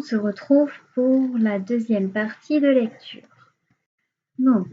on se retrouve pour la deuxième partie de lecture. Donc,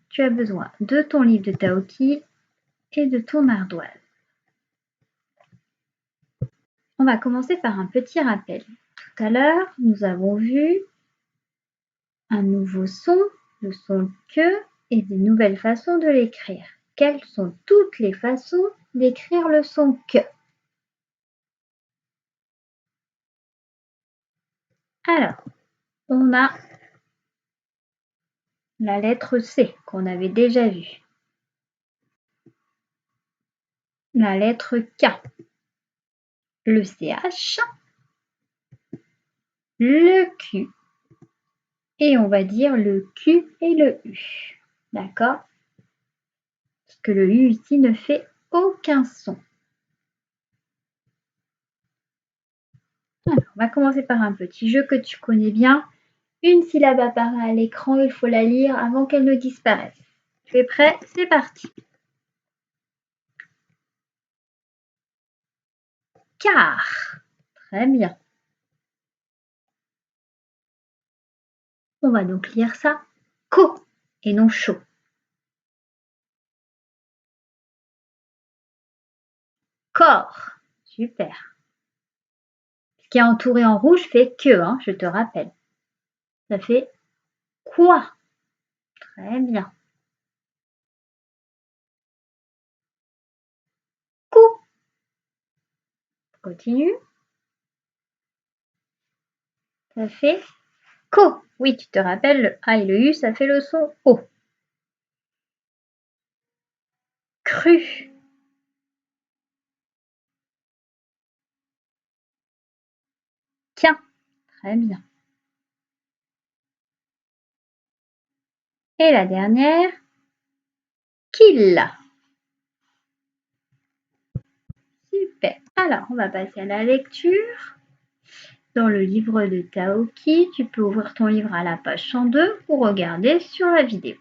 tu as besoin de ton livre de Taoki et de ton ardoise. On va commencer par un petit rappel. Tout à l'heure, nous avons vu un nouveau son, le son que, et des nouvelles façons de l'écrire. Quelles sont toutes les façons d'écrire le son que? Alors, on a la lettre C qu'on avait déjà vue. La lettre K. Le CH. Le Q. Et on va dire le Q et le U. D'accord? Parce que le U ici ne fait aucun son. Alors, on va commencer par un petit jeu que tu connais bien. Une syllabe apparaît à l'écran, il faut la lire avant qu'elle ne disparaisse. Tu es prêt? C'est parti. Car. Très bien. On va donc lire ça co et non chaud. Corps. Super. Ce qui est entouré en rouge fait que, hein, je te rappelle. Ça fait quoi? Très bien. Cou. Continue. Ça fait co. Oui, tu te rappelles, le A et le U, ça fait le son O. Cru. Quin. Très bien. Et la dernière, qu'il. Super. Alors, on va passer à la lecture. Dans le livre de Taoki, tu peux ouvrir ton livre à la page 102 ou regarder sur la vidéo.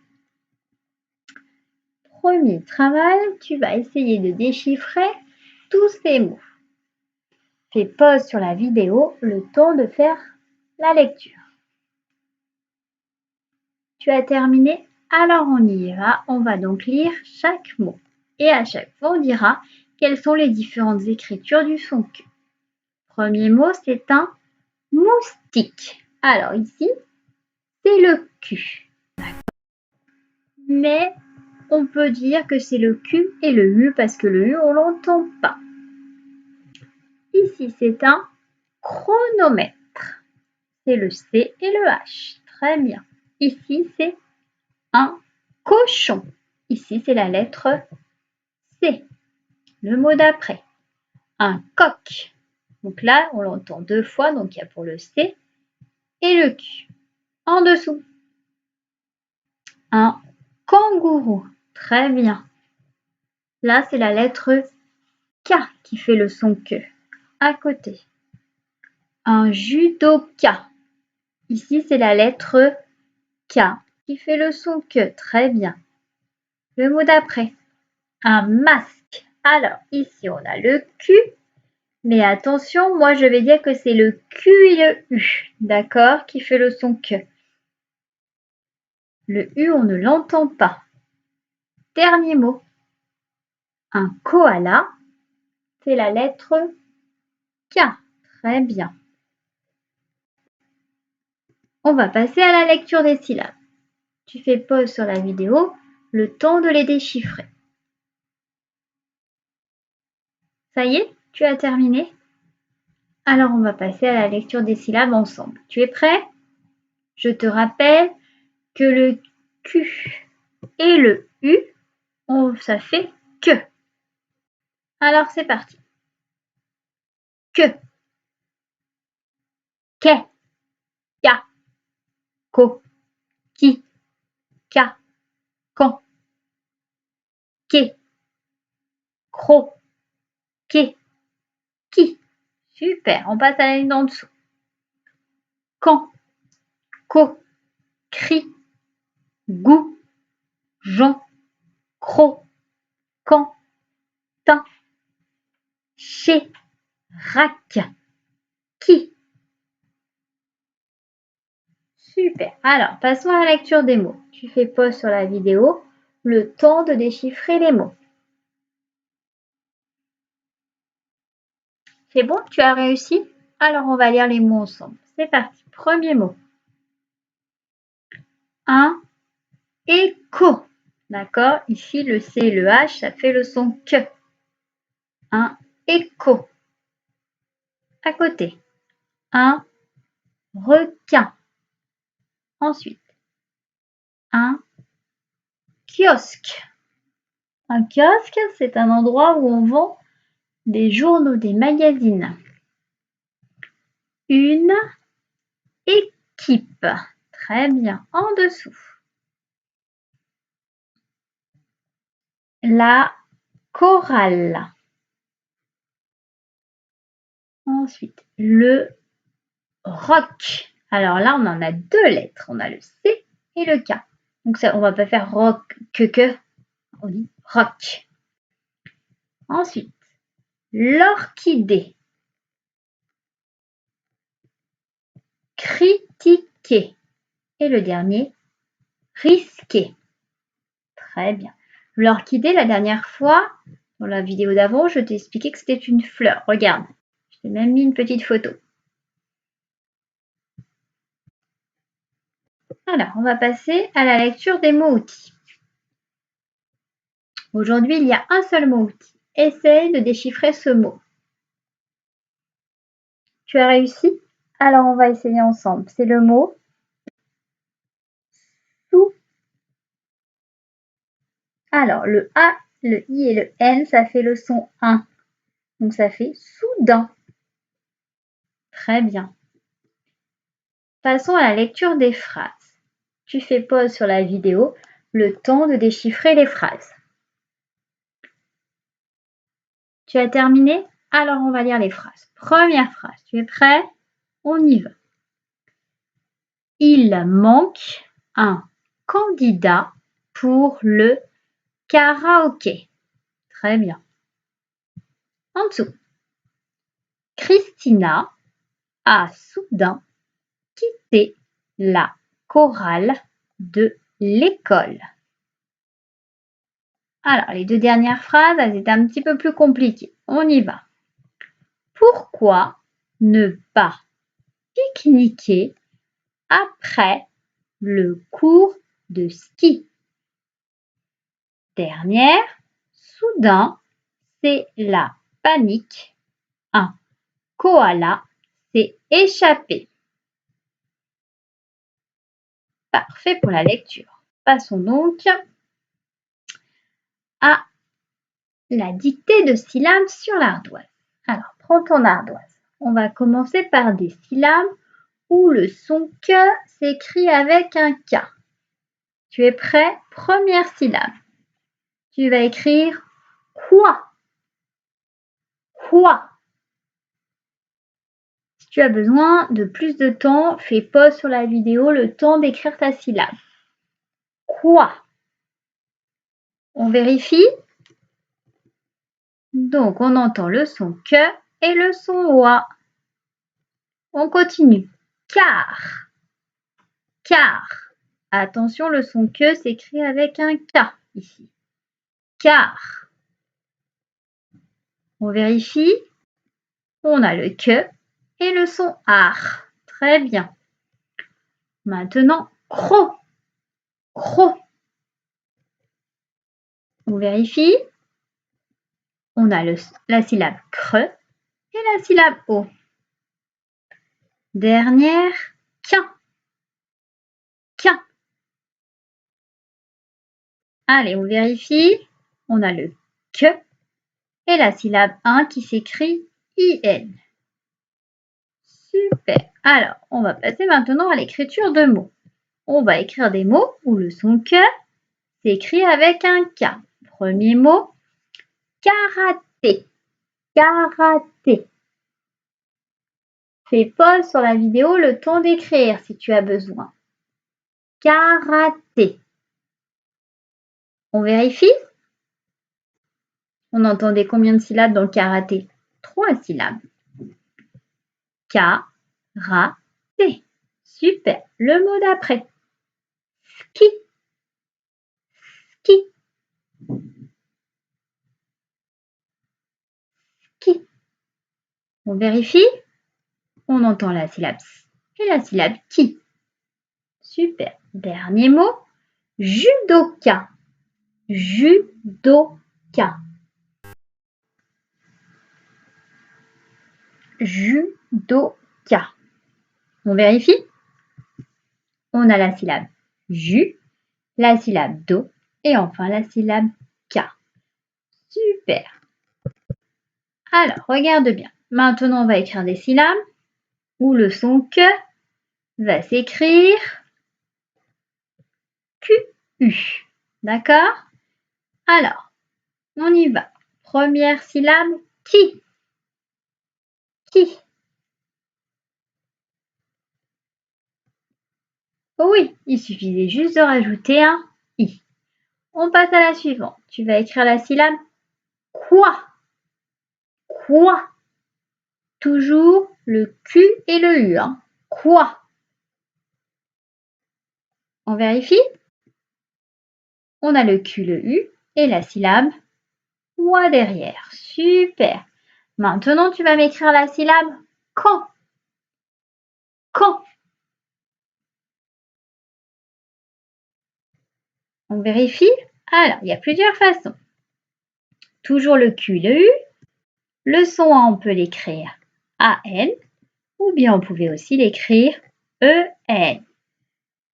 Premier travail, tu vas essayer de déchiffrer tous ces mots. Fais pause sur la vidéo le temps de faire la lecture. Tu as terminé? Alors on y va, on va donc lire chaque mot. Et à chaque fois, on dira quelles sont les différentes écritures du son que. Premier mot, c'est un moustique. Alors ici, c'est le Q. Mais on peut dire que c'est le Q et le U parce que le U, on l'entend pas. Ici, c'est un chronomètre. C'est le C et le H. Très bien. Ici, c'est un cochon. Ici, c'est la lettre C. Le mot d'après, un coq. Donc là, on l'entend deux fois, donc il y a pour le C et le Q. En dessous, un kangourou. Très bien. Là, c'est la lettre K qui fait le son que. À côté, un judoka. Ici, c'est la lettre K qui fait le son que. Très bien. Le mot d'après, un masque. Alors, ici, on a le Q. Mais attention, moi, je vais dire que c'est le Q et le U. D'accord? Qui fait le son que. Le U, on ne l'entend pas. Dernier mot. Un koala. C'est la lettre K. Très bien. On va passer à la lecture des syllabes. Tu fais pause sur la vidéo, le temps de les déchiffrer. Ça y est, tu as terminé? Alors on va passer à la lecture des syllabes ensemble. Tu es prêt? Je te rappelle que le Q et le U, ça fait que. Alors c'est parti. Que, que, ya, ko, qui, ka, quand, que, cro, que, qui. Super, on passe à la ligne en dessous. Quand, co, cri, goût, Jean, cro, quand, tin, chez, rac, qui. Super. Alors, passons à la lecture des mots. Tu fais pause sur la vidéo, le temps de déchiffrer les mots. C'est bon, tu as réussi? Alors, on va lire les mots ensemble. C'est parti. Premier mot. Un écho. D'accord? Ici, le C et le H, ça fait le son que. Un écho. À côté. Un requin. Ensuite, un kiosque. Un kiosque, c'est un endroit où on vend des journaux, des magazines. Une équipe. Très bien. En dessous. La chorale. Ensuite, le rock. Alors là, on en a deux lettres. On a le C et le K. Donc ça, on va pas faire rock que. On dit rock. Ensuite, l'orchidée. Critiquer. Et le dernier, risquer. Très bien. L'orchidée, la dernière fois, dans la vidéo d'avant, je t'ai expliqué que c'était une fleur. Regarde, je t'ai même mis une petite photo. Alors, on va passer à la lecture des mots-outils. Aujourd'hui, il y a un seul mot-outil. Essaye de déchiffrer ce mot. Tu as réussi? Alors, on va essayer ensemble. C'est le mot sous. Alors, le A, le I et le N, ça fait le son 1. Donc, ça fait soudain. Très bien. Passons à la lecture des phrases. Tu fais pause sur la vidéo, le temps de déchiffrer les phrases. Tu as terminé? Alors, on va lire les phrases. Première phrase. Tu es prêt? On y va. Il manque un candidat pour le karaoké. Très bien. En dessous. Christina a soudain quitté la chorale de l'école. Alors, les deux dernières phrases, elles étaient un petit peu plus compliquées. On y va. Pourquoi ne pas pique-niquer après le cours de ski? Dernière, soudain, c'est la panique. Un koala s'est échappé. Parfait pour la lecture. Passons donc à la dictée de syllabes sur l'ardoise. Alors, prends ton ardoise. On va commencer par des syllabes où le son que s'écrit avec un K. Tu es prêt? Première syllabe. Tu vas écrire quoi? Quoi? Si tu as besoin de plus de temps, fais pause sur la vidéo, le temps d'écrire ta syllabe. Quoi? On vérifie? Donc, on entend le son que et le son oie. On continue. Car. Car. Attention, le son que s'écrit avec un K ici. Car. On vérifie. On a le que et le son ar. Très bien. Maintenant, cro. Cro. On vérifie. On a la syllabe creux et la syllabe o. Dernière, quin. Quin. Allez, on vérifie. On a le que et la syllabe 1 qui s'écrit IN. Super. Alors, on va passer maintenant à l'écriture de mots. On va écrire des mots où le son que s'écrit avec un K. Premier mot, karaté. Karaté. Fais pause sur la vidéo, le temps d'écrire si tu as besoin. Karaté. On vérifie? On entendait combien de syllabes dans le karaté? 3 syllabes. K-ra-té. Super. Le mot d'après. Ski. Ski. Ski. On vérifie. On entend la syllabe S et la syllabe qui. Super. Dernier mot. Judoka. Judoka. Judoka. On vérifie. On a la syllabe ju, la syllabe do et enfin la syllabe k. Super. Alors, regarde bien. Maintenant, on va écrire des syllabes où le son que va s'écrire QU. D'accord? Alors, on y va. Première syllabe, qui. Qui. Oh oui, il suffisait juste de rajouter un i. On passe à la suivante. Tu vas écrire la syllabe quoi. Quoi. Toujours le Q et le U. Hein. Quoi. On vérifie. On a le Q, le U et la syllabe quoi derrière. Super. Maintenant, tu vas m'écrire la syllabe quand. Quand. On vérifie. Alors, il y a plusieurs façons. Toujours le Q et le U. Le son A, on peut l'écrire AN ou bien on pouvait aussi l'écrire EN.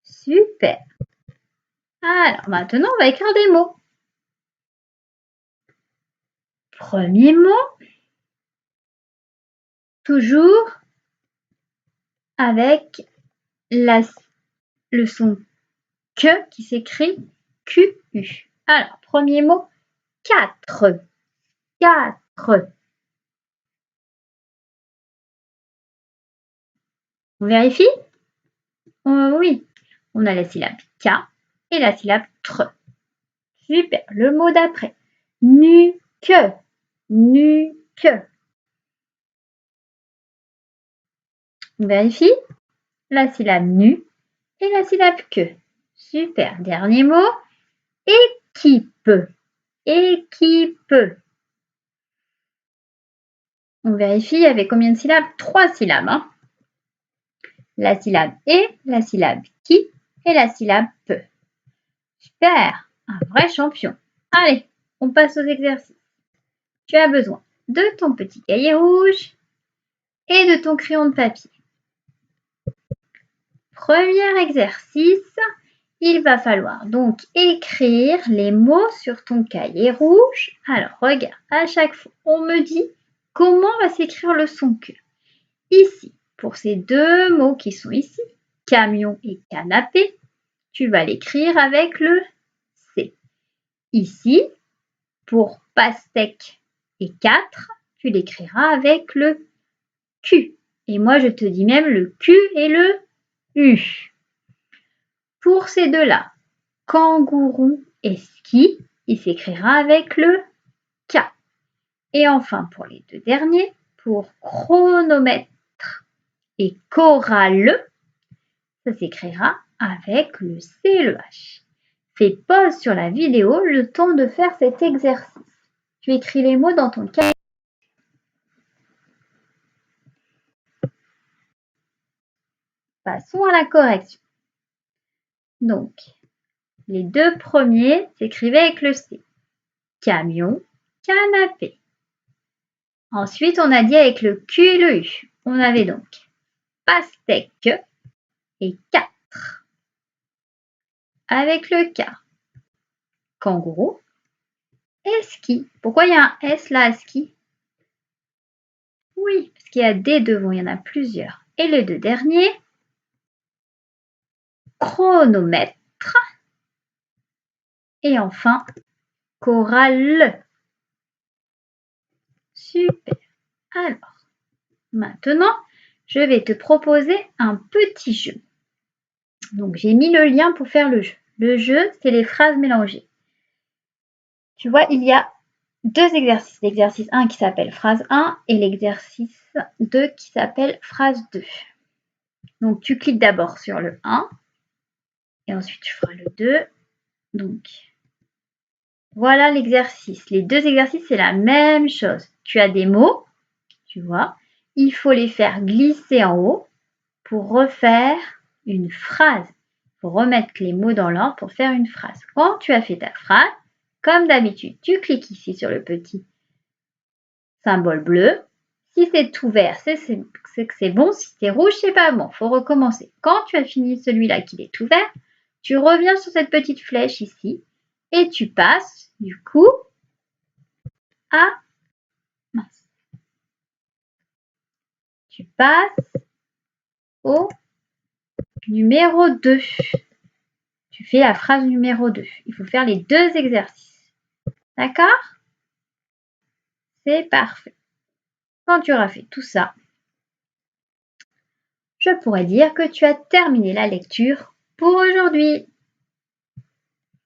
Super. Alors, maintenant, on va écrire des mots. Premier mot, toujours avec le son que qui s'écrit QU. Alors, premier mot, 4. 4. On vérifie? Oui. On a la syllabe K et la syllabe TRE. Super. Le mot d'après. Nu-que. Nu-que. On vérifie? La syllabe nu et la syllabe que. Super. Dernier mot. Équipe. Équipe. On vérifie avec combien de syllabes? 3 syllabes. Hein. La syllabe et, la syllabe qui et la syllabe peu. Super, un vrai champion. Allez, on passe aux exercices. Tu as besoin de ton petit cahier rouge et de ton crayon de papier. Premier exercice, il va falloir donc écrire les mots sur ton cahier rouge. Alors, regarde, à chaque fois, on me dit comment va s'écrire le son que. Ici, pour ces deux mots qui sont ici, camion et canapé, tu vas l'écrire avec le C. Ici, pour pastèque et 4, tu l'écriras avec le Q. Et moi, je te dis même le Q et le U. Pour ces deux-là, kangourou et ski, il s'écrira avec le K. Et enfin, pour les deux derniers, pour chronomètre et chorale, ça s'écrira avec le C et le H. Fais pause sur la vidéo le temps de faire cet exercice. Tu écris les mots dans ton cahier. Passons à la correction. Donc, les deux premiers s'écrivaient avec le C. Camion, canapé. Ensuite, on a dit avec le Q et le U. On avait donc pastèque et 4. Avec le K, kangourou et ski. Pourquoi il y a un S là à ski? Oui, parce qu'il y a des devant, il y en a plusieurs. Et les deux derniers, chronomètre et enfin chorale. Super. Alors, maintenant, je vais te proposer un petit jeu. Donc, j'ai mis le lien pour faire le jeu. Le jeu, c'est les phrases mélangées. Tu vois, il y a deux exercices. L'exercice 1 qui s'appelle phrase 1 et l'exercice 2 qui s'appelle phrase 2. Donc, tu cliques d'abord sur le 1 et ensuite tu feras le 2. Donc, voilà l'exercice. Les deux exercices, c'est la même chose. Tu as des mots, tu vois. Il faut les faire glisser en haut pour refaire une phrase. Il faut remettre les mots dans l'ordre pour faire une phrase. Quand tu as fait ta phrase, comme d'habitude, tu cliques ici sur le petit symbole bleu. Si c'est tout vert, c'est que c'est bon. Si c'est rouge, c'est pas bon. Il faut recommencer. Quand tu as fini celui-là qui est tout vert, tu reviens sur cette petite flèche ici et tu passes du coup à mince. Tu passes au numéro 2. Tu fais la phrase numéro 2. Il faut faire les deux exercices. D'accord? C'est parfait. Quand tu auras fait tout ça, je pourrais dire que tu as terminé la lecture pour aujourd'hui.